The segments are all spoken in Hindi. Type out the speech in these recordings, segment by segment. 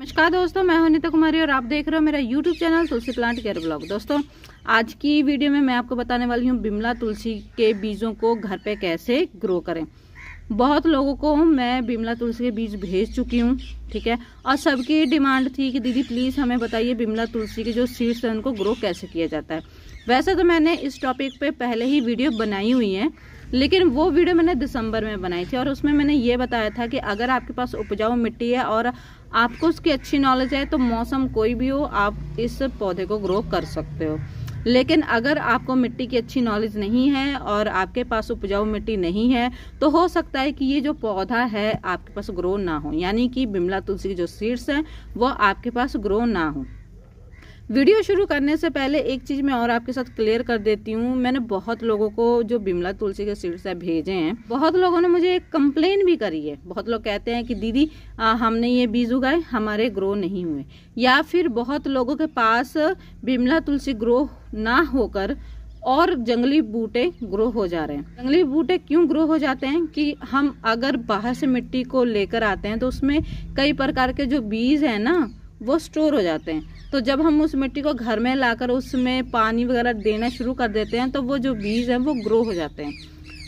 नमस्कार दोस्तों, मैं हूं नीता कुमारी और आप देख रहे हो मेरा YouTube चैनल तुलसी प्लांट केयर ब्लॉग। दोस्तों, आज की वीडियो में मैं आपको बताने वाली हूं बिमला तुलसी के बीजों को घर पे कैसे ग्रो करें। बहुत लोगों को मैं बिमला तुलसी के बीज भेज चुकी हूं, ठीक है, और सबकी डिमांड थी कि दीदी प्लीज हमें बताइए बिमला तुलसी के जो सीड्स हैं उनको ग्रो कैसे किया जाता है। वैसे तो मैंने इस टॉपिक पे पहले ही वीडियो बनाई हुई है, लेकिन वो वीडियो मैंने दिसंबर में बनाई थी और उसमें मैंने ये बताया था कि अगर आपके पास उपजाऊ मिट्टी है और आपको उसकी अच्छी नॉलेज है तो मौसम कोई भी हो आप इस पौधे को ग्रो कर सकते हो। लेकिन अगर आपको मिट्टी की अच्छी नॉलेज नहीं है और आपके पास उपजाऊ मिट्टी नहीं है तो हो सकता है कि ये जो पौधा है आपके पास ग्रो ना हो, यानी कि बिमला तुलसी के जो सीड्स हैं वो आपके पास ग्रो ना हो। वीडियो शुरू करने से पहले एक चीज मैं और आपके साथ क्लियर कर देती हूँ। मैंने बहुत लोगों को जो बिमला तुलसी के सीड्स है भेजे हैं, बहुत लोगों ने मुझे एक कंप्लेन भी करी है। बहुत लोग कहते हैं कि दीदी हमने ये बीज उगाए हमारे ग्रो नहीं हुए, या फिर बहुत लोगों के पास बिमला तुलसी ग्रो ना होकर और जंगली बूटे ग्रो हो जा रहे हैं। जंगली बूटे क्यों ग्रो हो जाते हैं कि हम अगर बाहर से मिट्टी को लेकर आते हैं तो उसमें कई प्रकार के जो बीज है ना वो स्टोर हो जाते हैं। तो जब हम उस मिट्टी को घर में लाकर उसमें पानी वगैरह देना शुरू कर देते हैं तो वो जो बीज है वो ग्रो हो जाते हैं।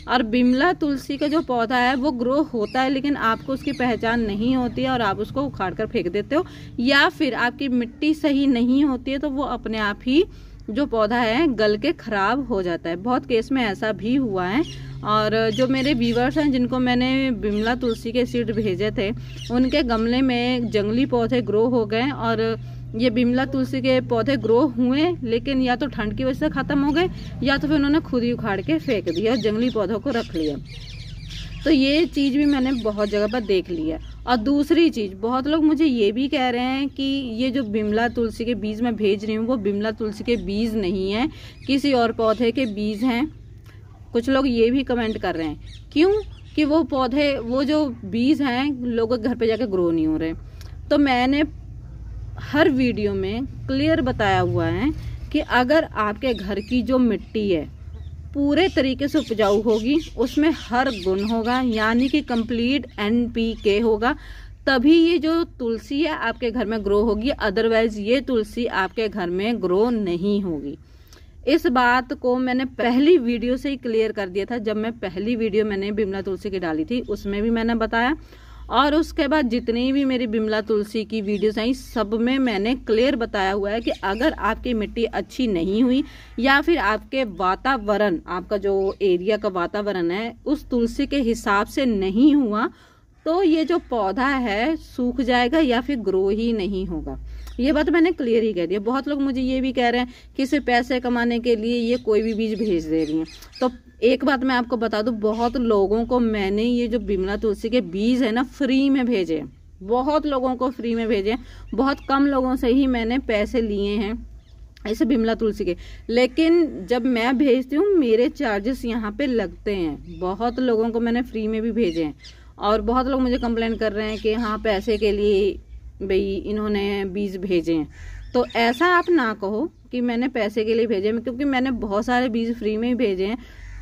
और बिमला तुलसी का जो पौधा है वो ग्रो होता है, लेकिन आपको उसकी पहचान नहीं होती है और आप उसको उखाड़ कर फेंक देते हो, या फिर आपकी मिट्टी सही नहीं होती है तो वो अपने आप ही जो पौधा है गल के खराब हो जाता है। बहुत केस में ऐसा भी हुआ है। और जो मेरे व्यूवर्स हैं जिनको मैंने बिमला तुलसी के सीड भेजे थे उनके गमले में जंगली पौधे ग्रो हो गए और ये बिमला तुलसी के पौधे ग्रो हुए, लेकिन या तो ठंड की वजह से खत्म हो गए या तो फिर उन्होंने खुद ही उखाड़ के फेंक दिया और जंगली पौधों को रख लिया। तो ये चीज भी मैंने बहुत जगह पर देख ली है। और दूसरी चीज, बहुत लोग मुझे ये भी कह रहे हैं कि ये जो बिमला तुलसी के बीज मैं भेज रही हूँ वो बिमला तुलसी के बीज नहीं है, किसी और पौधे के बीज हैं। कुछ लोग ये भी कमेंट कर रहे हैं क्यों कि वो पौधे वो जो बीज हैं लोगों के घर पे जाके ग्रो नहीं हो रहे। तो मैंने हर वीडियो में क्लियर बताया हुआ है कि अगर आपके घर की जो मिट्टी है पूरे तरीके से उपजाऊ होगी, उसमें हर गुण होगा, यानी कि कंप्लीट NPK होगा, तभी ये जो तुलसी है आपके घर में ग्रो होगी। अदरवाइज ये तुलसी आपके घर में ग्रो नहीं होगी। इस बात को मैंने पहली वीडियो से ही क्लियर कर दिया था। जब मैं पहली वीडियो मैंने बिमला तुलसी की डाली थी उसमें भी मैंने बताया, और उसके बाद जितनी भी मेरी बिमला तुलसी की वीडियोस आई सब में मैंने क्लियर बताया हुआ है कि अगर आपकी मिट्टी अच्छी नहीं हुई या फिर आपके वातावरण, आपका जो एरिया का वातावरण है उस तुलसी के हिसाब से नहीं हुआ तो ये जो पौधा है सूख जाएगा या फिर ग्रो ही नहीं होगा। ये बात मैंने क्लियर ही कह दिया। बहुत लोग मुझे ये भी कह रहे हैं कि सिर्फ पैसे कमाने के लिए ये कोई भी बीज भेज दे रही हैं। तो एक बात मैं आपको बता दूं, बहुत लोगों को मैंने ये जो बिमला तुलसी के बीज है ना फ्री में भेजे, बहुत लोगों को फ्री में भेजे, बहुत कम लोगों से ही मैंने पैसे लिए हैं ऐसे बिमला तुलसी के। लेकिन जब मैं भेजती हूँ मेरे चार्जेस यहाँ पे लगते हैं। बहुत लोगों को मैंने फ्री में भी भेजे हैं और बहुत लोग मुझे कंप्लेन कर रहे हैं कि हाँ पैसे के लिए भाई इन्होंने बीज भेजे हैं। तो ऐसा आप ना कहो कि मैंने पैसे के लिए भेजे, क्योंकि मैंने बहुत सारे बीज फ्री में ही भेजे हैं।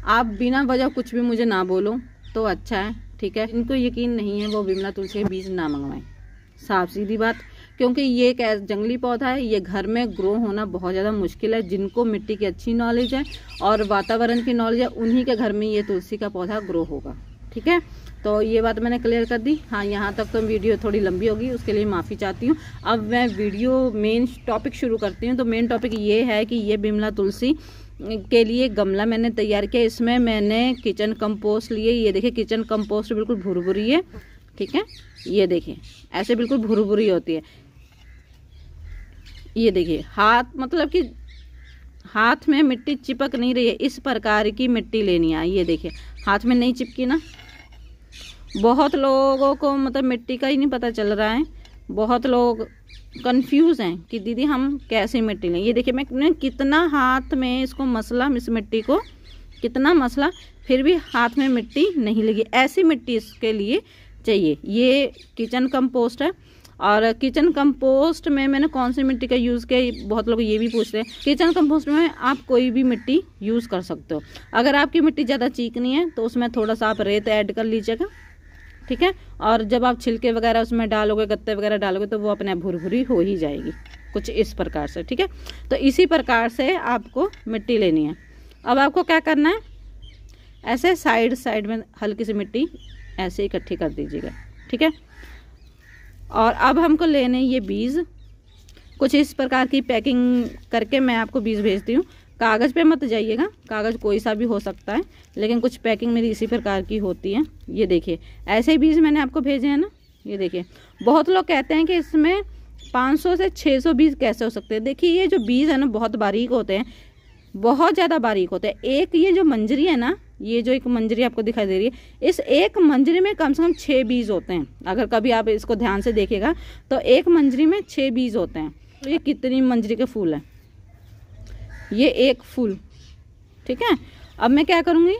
आप बिना वजह कुछ भी मुझे ना बोलो तो अच्छा है, ठीक है। इनको यकीन नहीं है वो बिमला तुलसी के बीज ना मंगवाएं, साफ सीधी बात, क्योंकि ये एक जंगली पौधा है, ये घर में ग्रो होना बहुत ज़्यादा मुश्किल है। जिनको मिट्टी की अच्छी नॉलेज है और वातावरण की नॉलेज है उन्हीं के घर में ये तुलसी का पौधा ग्रो होगा, ठीक है। तो ये बात मैंने क्लियर कर दी। हाँ, यहाँ तक तो वीडियो थोड़ी लंबी होगी, उसके लिए माफ़ी चाहती हूँ। अब मैं वीडियो मेन टॉपिक शुरू करती हूँ। तो मेन टॉपिक ये है कि ये बिमला तुलसी के लिए गमला मैंने तैयार किया। इसमें मैंने किचन कंपोस्ट लिए। ये देखिए किचन कंपोस्ट बिल्कुल भुरभुरी है, ठीक है। ये देखिए ऐसे बिल्कुल भुरभुरी होती है। ये देखिए हाथ, मतलब कि हाथ में मिट्टी चिपक नहीं रही है, इस प्रकार की मिट्टी लेनी है। ये देखिए हाथ में नहीं चिपकी ना। बहुत लोगों को मतलब मिट्टी का ही नहीं पता चल रहा है, बहुत लोग कंफ्यूज हैं कि दीदी हम कैसे मिट्टी लें। ये देखिए मैं कितना हाथ में इसको मसला, इस मिट्टी को कितना मसला, फिर भी हाथ में मिट्टी नहीं लगी। ऐसी मिट्टी इसके लिए चाहिए। ये किचन कंपोस्ट है और किचन कंपोस्ट में मैंने कौन सी मिट्टी का यूज़ किया, बहुत लोग ये भी पूछते हैं। किचन कंपोस्ट में आप कोई भी मिट्टी यूज़ कर सकते हो। अगर आपकी मिट्टी ज़्यादा चिकनी है तो उसमें थोड़ा सा आप रेत ऐड कर लीजिएगा, ठीक है। और जब आप छिलके वगैरह उसमें डालोगे, गत्ते वगैरह डालोगे, तो वो अपने आप भुरभुरी हो ही जाएगी, कुछ इस प्रकार से, ठीक है। तो इसी प्रकार से आपको मिट्टी लेनी है। अब आपको क्या करना है, ऐसे साइड साइड में हल्की सी मिट्टी ऐसे इकट्ठी कर दीजिएगा, ठीक है। और अब हमको लेने ये बीज, कुछ इस प्रकार की पैकिंग करके मैं आपको बीज भेजती हूँ। कागज़ पे मत जाइएगा, कागज़ कोई सा भी हो सकता है, लेकिन कुछ पैकिंग मेरी इसी प्रकार की होती है। ये देखिए ऐसे ही बीज मैंने आपको भेजे हैं ना, ये देखिए। बहुत लोग कहते हैं कि इसमें 500 से 600 बीज कैसे हो सकते हैं। देखिए ये जो बीज है ना बहुत बारीक होते हैं, बहुत ज़्यादा बारीक होते हैं। एक ये जो मंजरी है ना, ये जो एक मंजरी आपको दिखाई दे रही है, इस एक मंजरी में कम से कम 6 बीज होते हैं। अगर कभी आप इसको ध्यान से देखिएगा तो एक मंजरी में 6 बीज होते हैं। तो ये कितनी मंजरी के फूल हैं, ये एक फूल, ठीक है। अब मैं क्या करूँगी,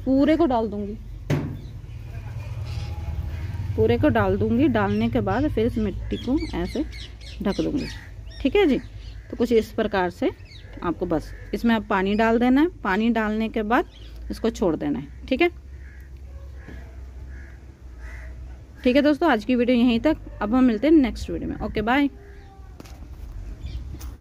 पूरे को डाल दूँगी, पूरे को डाल दूँगी। डालने के बाद फिर इस मिट्टी को ऐसे ढक दूँगी, ठीक है जी। तो कुछ इस प्रकार से आपको बस इसमें आप पानी डाल देना है। पानी डालने के बाद इसको छोड़ देना है, ठीक है। ठीक है दोस्तों, आज की वीडियो यहीं तक। अब हम मिलते हैं नेक्स्ट वीडियो में। Okay bye.